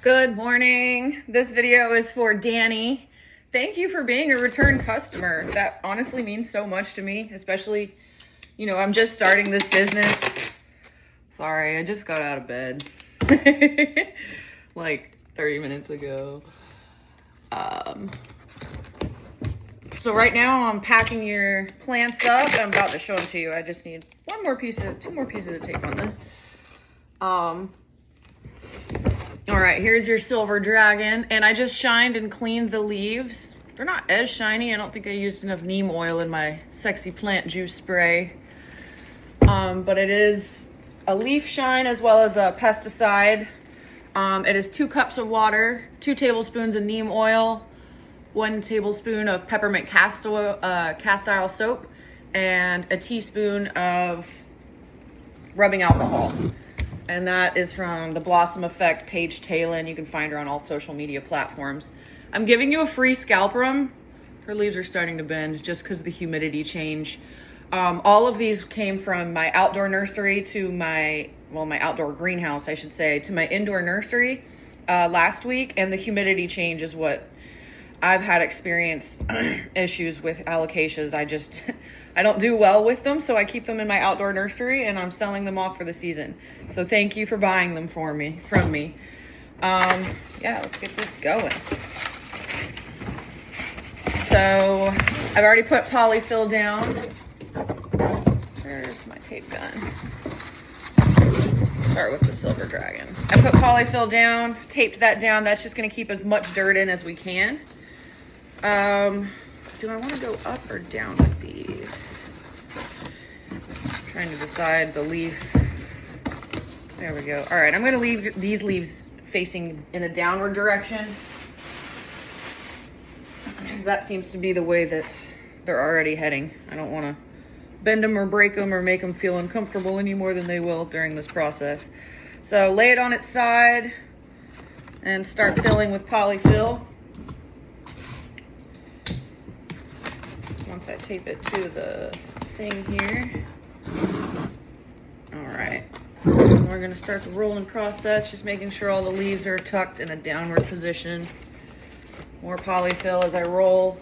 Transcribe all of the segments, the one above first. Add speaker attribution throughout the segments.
Speaker 1: Good morning. This video is for Danny. Thank you for being a return customer. That honestly means so much to me, especially, you know, I'm just starting this business. Sorry, I just got out of bed like 30 minutes ago. So right now I'm packing your plants up. I'm about to show them to you. I just need two more pieces of tape on this. All right, here's your silver dragon, and I just shined and cleaned the leaves. They're not as shiny. I don't think I used enough neem oil in my sexy plant juice spray. But it is a leaf shine as well as a pesticide. It is 2 cups of water, 2 tablespoons of neem oil, 1 tablespoon of peppermint castile soap, and a teaspoon of rubbing alcohol. And that is from the Blossom Effect, Paige Talon. You can find her on all social media platforms. I'm giving you a free scalperum. Her leaves are starting to bend just because of the humidity change. All of these came from my outdoor nursery to my outdoor greenhouse, I should say, to my indoor nursery last week. And the humidity change is what I've had experience issues with alocasias. I don't do well with them, so I keep them in my outdoor nursery and I'm selling them off for the season. So thank you for buying them from me. Yeah, let's get this going. So I've already put polyfill down. Where's my tape gun? Start with the silver dragon. I put polyfill down, taped that down. That's just gonna keep as much dirt in as we can. Do I want to go up or down with these? I'm trying to decide the leaf. There we go. All right, I'm going to leave these leaves facing in a downward direction, because that seems to be the way that they're already heading. I don't want to bend them or break them or make them feel uncomfortable any more than they will during this process. So lay it on its side and start filling with polyfill. Once I tape it to the thing here. All right, we're gonna start the rolling process, just making sure all the leaves are tucked in a downward position. More polyfill as I roll.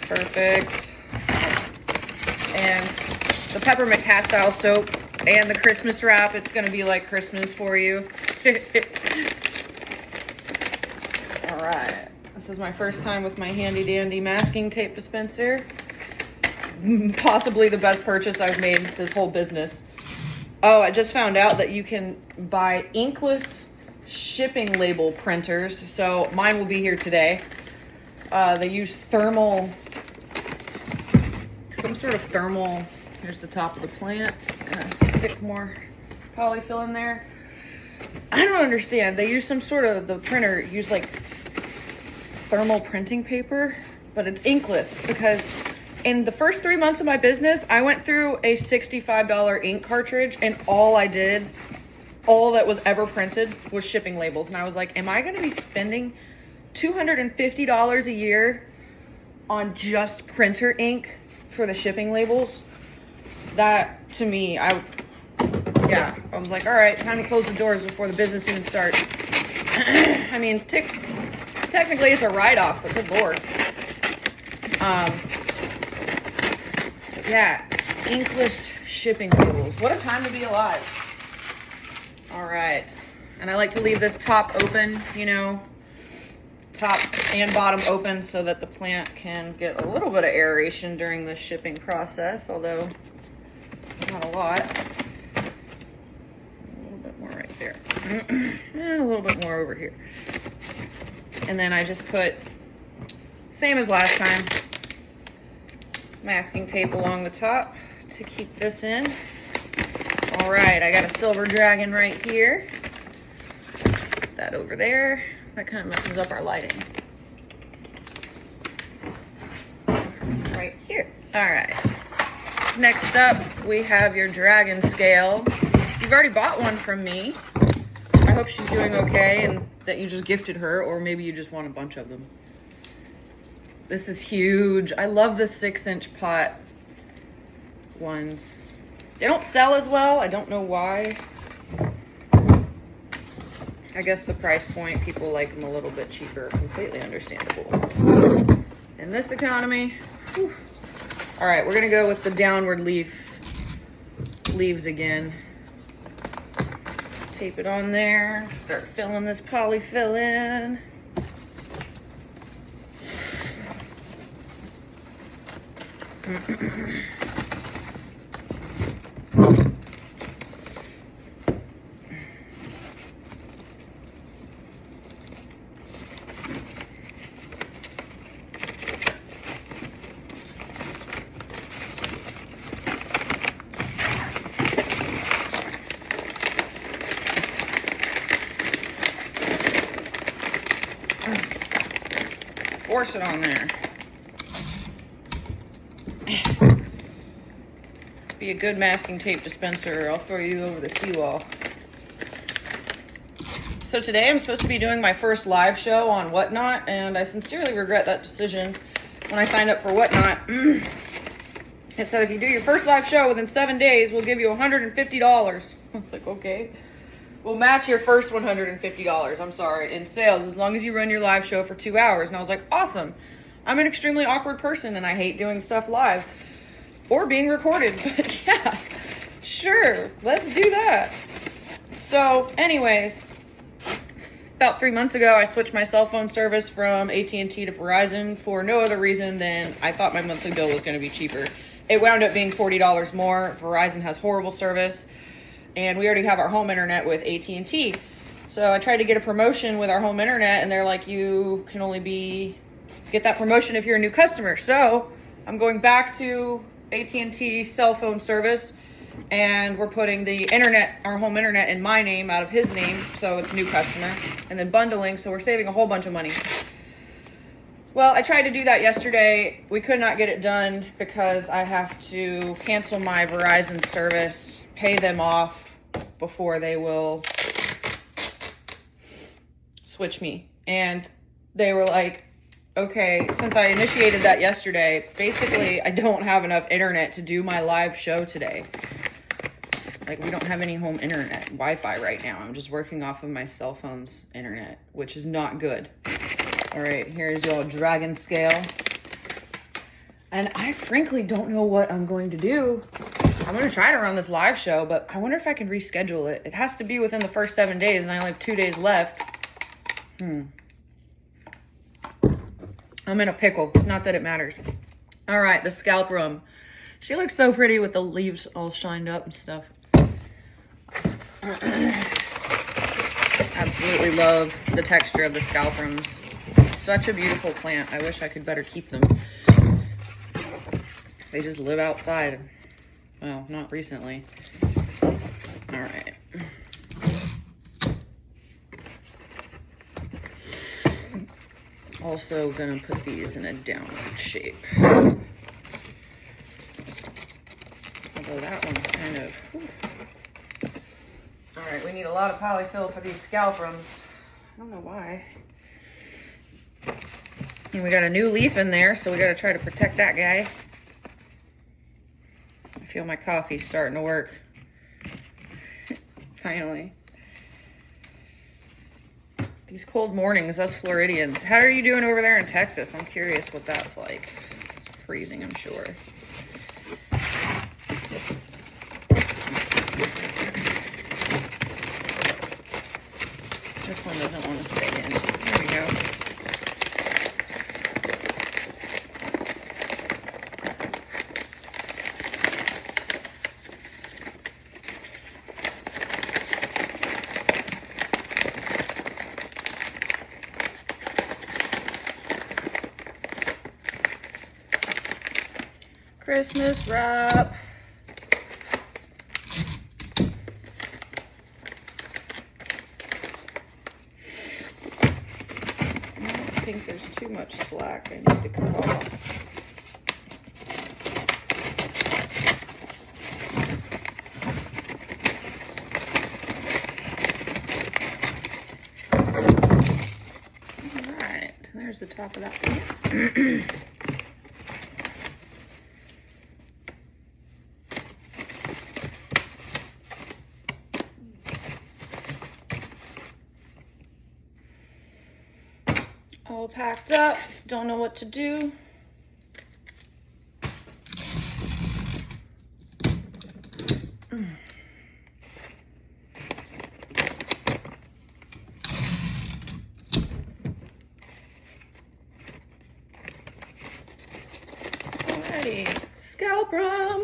Speaker 1: Perfect. And the peppermint castile soap and the Christmas wrap, it's gonna be like Christmas for you. All right, this is my first time with my handy dandy masking tape dispenser. Possibly the best purchase I've made this whole business. Oh, I just found out that you can buy inkless shipping label printers. So mine will be here today. They use some sort of thermal, here's the top of the plant. Gonna stick more polyfill in there. I don't understand. They use some sort of, the printer use like thermal printing paper, but it's inkless, because in the first 3 months of my business, I went through a $65 ink cartridge, and all that was ever printed was shipping labels. And I was like, am I gonna be spending $250 a year on just printer ink for the shipping labels? That, to me, I was like, all right, time to close the doors before the business even starts. I mean, technically it's a write-off, but good Lord. Yeah, inkless shipping labels. What a time to be alive. All right, and I like to leave this top open, you know, top and bottom open, so that the plant can get a little bit of aeration during the shipping process, although it's not a lot. A little bit more right there. And a little bit more over here. And then I just put, same as last time, masking tape along the top to keep this in. All right, I got a silver dragon right here. Put that over there. That kind of messes up our lighting. Right here. All right. Next up, we have your dragon scale. You've already bought one from me. I hope she's doing okay and that you just gifted her, or maybe you just want a bunch of them. This is huge. I love the 6-inch pot ones. They don't sell as well. I don't know why. I guess the price point, people like them a little bit cheaper. Completely understandable. In this economy. Whew. All right, we're gonna go with the downward leaves again. Tape it on there. Start filling this polyfill in. Force it on there. Be a good masking tape dispenser, or I'll throw you over the seawall. So today I'm supposed to be doing my first live show on Whatnot, and I sincerely regret that decision. When I signed up for Whatnot, it said if you do your first live show within 7 days, we'll give you $150. I was like, okay. We'll match your first $150, I'm sorry, in sales, as long as you run your live show for 2 hours. And I was like, awesome. I'm an extremely awkward person, and I hate doing stuff live or being recorded. But yeah, sure, let's do that. So anyways, about 3 months ago, I switched my cell phone service from AT&T to Verizon for no other reason than I thought my monthly bill was going to be cheaper. It wound up being $40 more. Verizon has horrible service, and we already have our home internet with AT&T. So I tried to get a promotion with our home internet, and they're like, you can only get that promotion if you're a new customer. So I'm going back to AT&T cell phone service, and we're putting the internet, our home internet, in my name out of his name, so it's new customer, and then bundling, so we're saving a whole bunch of money. Well, I tried to do that yesterday. We could not get it done because I have to cancel my Verizon service, pay them off before they will switch me. And they were like, okay, since I initiated that yesterday, basically I don't have enough internet to do my live show today. Like, we don't have any home internet, Wi-Fi right now. I'm just working off of my cell phone's internet, which is not good. All right, here's your dragon scale. And I frankly don't know what I'm going to do. I'm going to try to run this live show, but I wonder if I can reschedule it. It has to be within the first 7 days, and I only have 2 days left. I'm in a pickle. Not that it matters. All right, the scalp rum. She looks so pretty with the leaves all shined up and stuff. Absolutely love the texture of the scalp rums. Such a beautiful plant. I wish I could better keep them. They just live outside. Well, not recently. All right. Also gonna put these in a downward shape. Although that one's kind of... Whew. All right, we need a lot of polyfill for these scalp rums. I don't know why. And we got a new leaf in there, so we got to try to protect that guy. I feel my coffee starting to work. Finally. These cold mornings, us Floridians. How are you doing over there in Texas? I'm curious what that's like. It's freezing, I'm sure. This one doesn't want to stay in. There we go. Christmas wrap. I think there's too much slack I need to cut off. All right, there's the top of that one. all packed up, don't know what to do. Alrighty, Scalprum.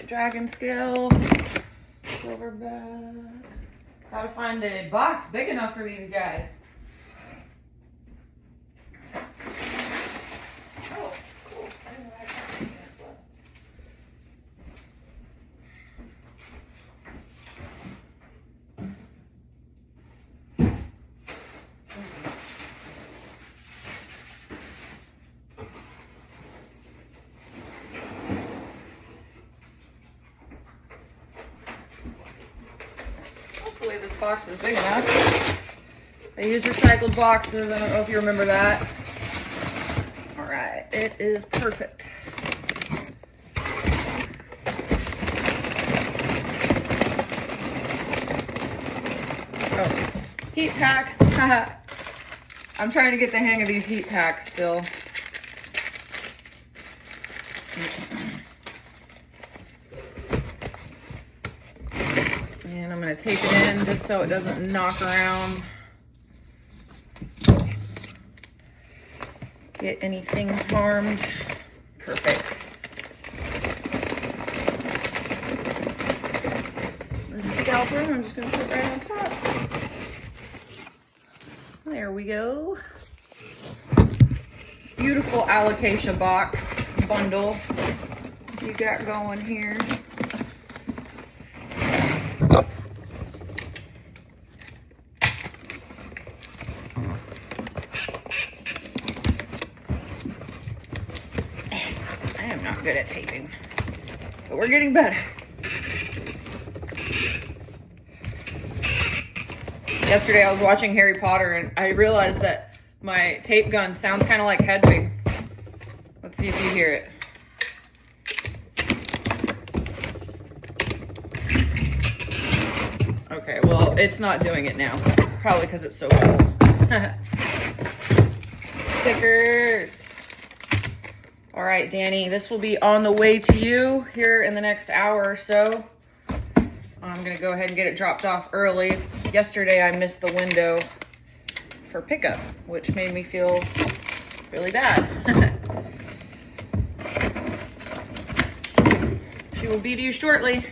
Speaker 1: Dragon scale, silverback. Gotta find a box big enough for these guys. Oh, cool. I didn't know I had anything left. Hopefully this box is big enough. I use recycled boxes. I don't know if you remember that. All right, it is perfect. Oh, heat pack. I'm trying to get the hang of these heat packs still. And I'm gonna tape it in just so it doesn't knock around. Get anything harmed. Perfect. This is scalper, I'm just gonna put it right on top. There we go. Beautiful Alocasia box bundle you got going here. I am not good at taping, but we're getting better. Yesterday I was watching Harry Potter and I realized that my tape gun sounds kind of like Hedwig. Let's see if you hear it. Okay, well, it's not doing it now. Probably because it's so cold. Stickers. All right, Danny, this will be on the way to you here in the next hour or so. I'm gonna go ahead and get it dropped off early. Yesterday I missed the window for pickup, which made me feel really bad. She will be to you shortly.